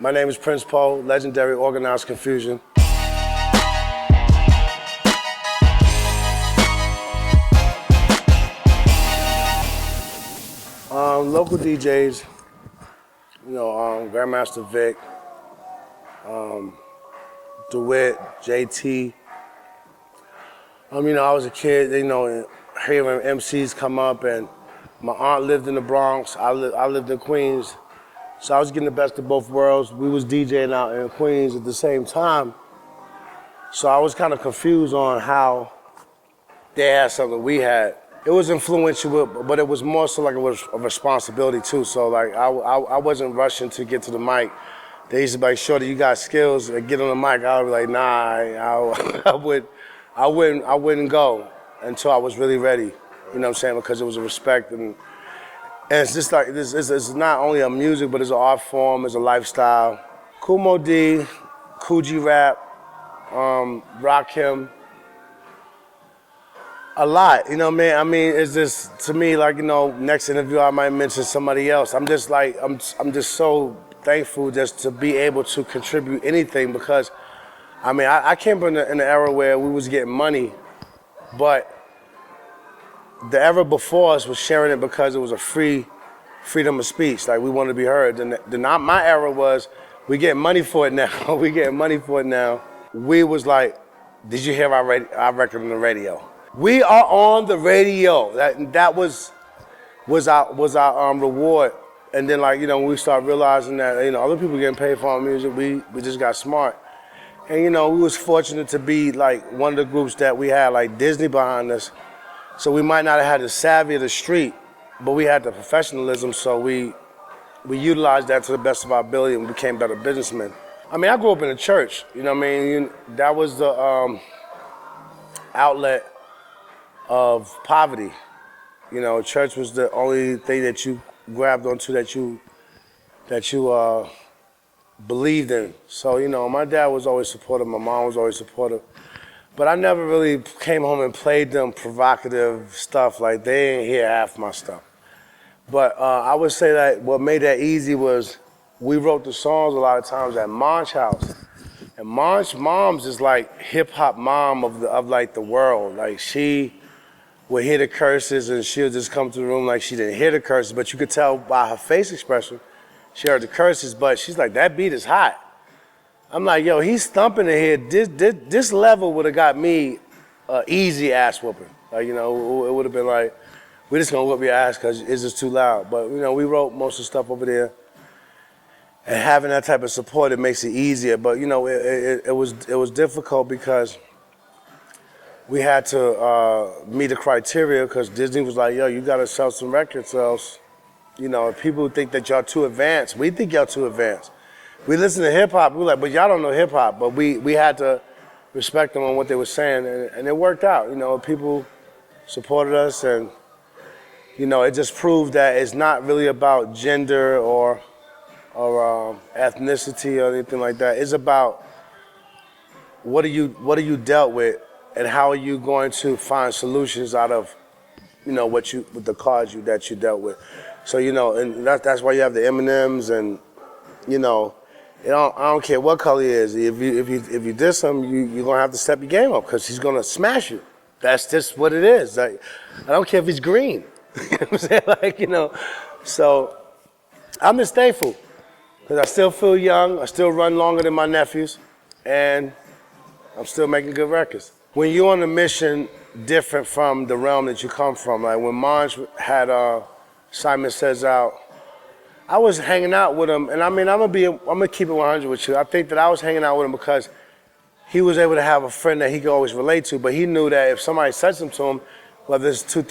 My name is Prince Poe, legendary Organized Konfusion. Local DJs, Grandmaster Vic, DeWitt, JT. I was a kid, hearing MCs come up, and my aunt lived in the Bronx, I lived in Queens. So I was getting the best of both worlds. We was DJing out in Queens at the same time. So I was kind of confused on how they had something we had. It was influential, but it was more so like it was a responsibility too. So like I wasn't rushing to get to the mic. They used to be like, "Shorty, you got skills, get on the mic." I would be like, "Nah, I wouldn't go until I was really ready." You know what I'm saying? Because it was a respect and it's just like it's not only a music, but it's an art form, it's a lifestyle. Kool Moe Dee, Coogee Rap, Rakim. A lot, you know what I mean? It's just, to me, like, next interview I might mention somebody else. I'm just like, I'm just so thankful just to be able to contribute anything because, I came from in the era where we was getting money, but the era before us was sharing it because it was a freedom of speech. Like, we wanted to be heard. And my era was, we get money for it now. We getting money for it now. We was like, did you hear our record on the radio? We are on the radio. That was our reward. And then when we start realizing that other people getting paid for our music, we just got smart. And we was fortunate to be like one of the groups that we had like Disney behind us. So we might not have had the savvy of the street, but we had the professionalism. So we utilized that to the best of our ability and became better businessmen. I grew up in a church. That was the outlet of poverty. Church was the only thing that you grabbed onto that you believed in. So, my dad was always supportive, my mom was always supportive. But I never really came home and played them provocative stuff, like they ain't hear half my stuff. But I would say that what made that easy was we wrote the songs a lot of times at Monch house. And Monch moms is like hip hop mom of like the world. Like she would hear the curses and she'll just come to the room like she didn't hear the curses, but you could tell by her face expression, she heard the curses, but she's like, that beat is hot. I'm like, yo, he's thumping in here. This level would have got me easy ass whooping. Like, it would have been like, we're just gonna whoop your ass because it's just too loud. But, we wrote most of the stuff over there. And having that type of support, it makes it easier. But, it was difficult because we had to meet the criteria because Disney was like, yo, you gotta sell some records else. If people think that y'all too advanced, we think y'all too advanced. We listen to hip hop, we're like, but y'all don't know hip hop. But we had to respect them on what they were saying, and it worked out. People supported us, and it just proved that it's not really about gender or ethnicity or anything like that. It's about what are you dealt with, and how are you going to find solutions out of with the cards that you dealt with. So and that's why you have the M&Ms and I don't care what color he is. If you diss him, you're gonna have to step your game up because he's gonna smash you. That's just what it is. Like, I don't care if he's green. You know what I'm saying? So I'm just thankful because I still feel young. I still run longer than my nephews, and I'm still making good records. When you're on a mission different from the realm that you come from, like when Monch had Simon Says out, I was hanging out with him, and I'm gonna keep it 100 with you. I think that I was hanging out with him because he was able to have a friend that he could always relate to, but he knew that if somebody said something to him, whether it's two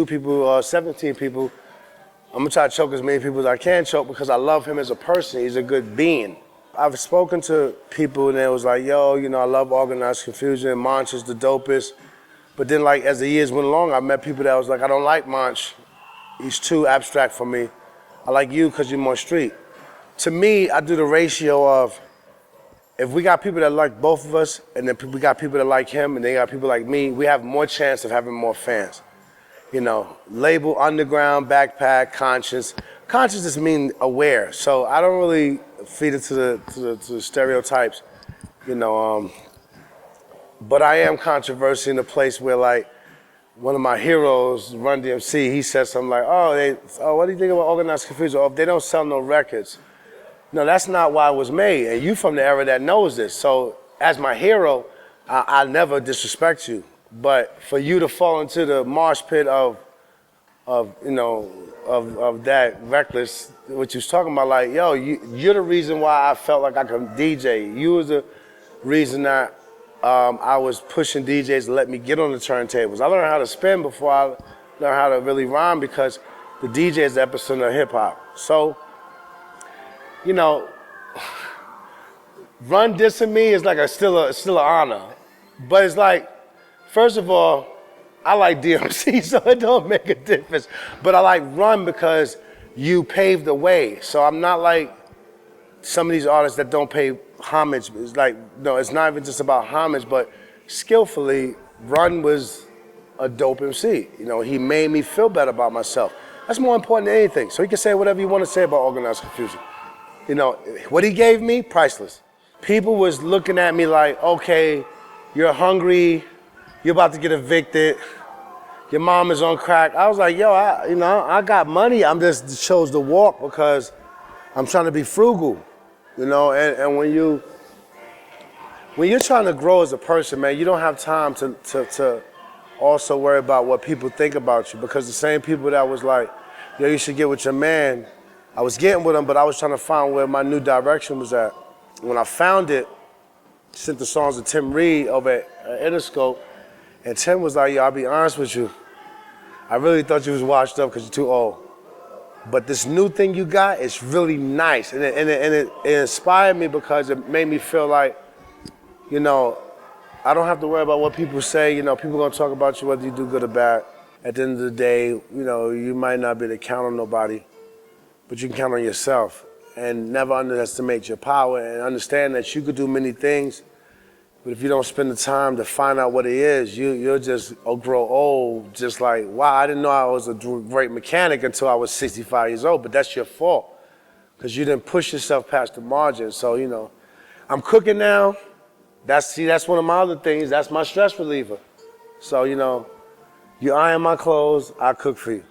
people or 17 people, I'm gonna try to choke as many people as I can choke because I love him as a person. He's a good being. I've spoken to people and it was like, yo, I love Organized Konfusion, Monch is the dopest. But then as the years went along, I met people that was like, I don't like Monch. He's too abstract for me. I like you because you're more street. To me, I do the ratio of, if we got people that like both of us, and then we got people that like him, and they got people like me, we have more chance of having more fans. Label, underground, backpack, conscious. consciousness means aware. So I don't really feed it to the stereotypes, you know. But I am controversial in a place where, like, one of my heroes, Run DMC, he said something like, what do you think about Organized Confusion? Oh, if they don't sell no records. No, that's not why it was made. And you from the era that knows this. So as my hero, I never disrespect you. But for you to fall into the marsh pit of that reckless, what you was talking about, like, yo, you're the reason why I felt like I could DJ. You was the reason that I was pushing DJs to let me get on the turntables. I learned how to spin before I learned how to really rhyme because the DJ is the epicenter of hip hop. So, you know, Run dissing me is like still an honor. But it's like, first of all, I like DMC, so it don't make a difference. But I like Run because you paved the way. So I'm not like some of these artists that don't pay homage. It's like, no, it's not even just about homage, but skillfully, Run was a dope MC. You know, he made me feel better about myself. That's more important than anything. So he can say whatever you want to say about Organized Confusion. You know, what he gave me, priceless. People was looking at me like, okay, you're hungry, you're about to get evicted, your mom is on crack. I was like, yo, I got money. I'm just chose to walk because I'm trying to be frugal, you know. And when you're trying to grow as a person, man, you don't have time to also worry about what people think about you, because the same people that was like, yo, you should get with your man, I was getting with him, but I was trying to find where my new direction was at. When I found it, sent the songs to Tim Reed over at Interscope, and Tim was like, yo, I'll be honest with you, I really thought you was washed up because you're too old. But this new thing you got is really nice. And it inspired me because it made me feel like, you know, I don't have to worry about what people say. You know, people are going to talk about you whether you do good or bad. At the end of the day, you know, you might not be able to count on nobody, but you can count on yourself. And never underestimate your power, and understand that you could do many things, but if you don't spend the time to find out what it is, you'll just grow old, just like, wow, I didn't know I was a great mechanic until I was 65 years old, but that's your fault, because you didn't push yourself past the margin. So, you know, I'm cooking now. That's one of my other things. That's my stress reliever. So, you know, you iron my clothes, I cook for you.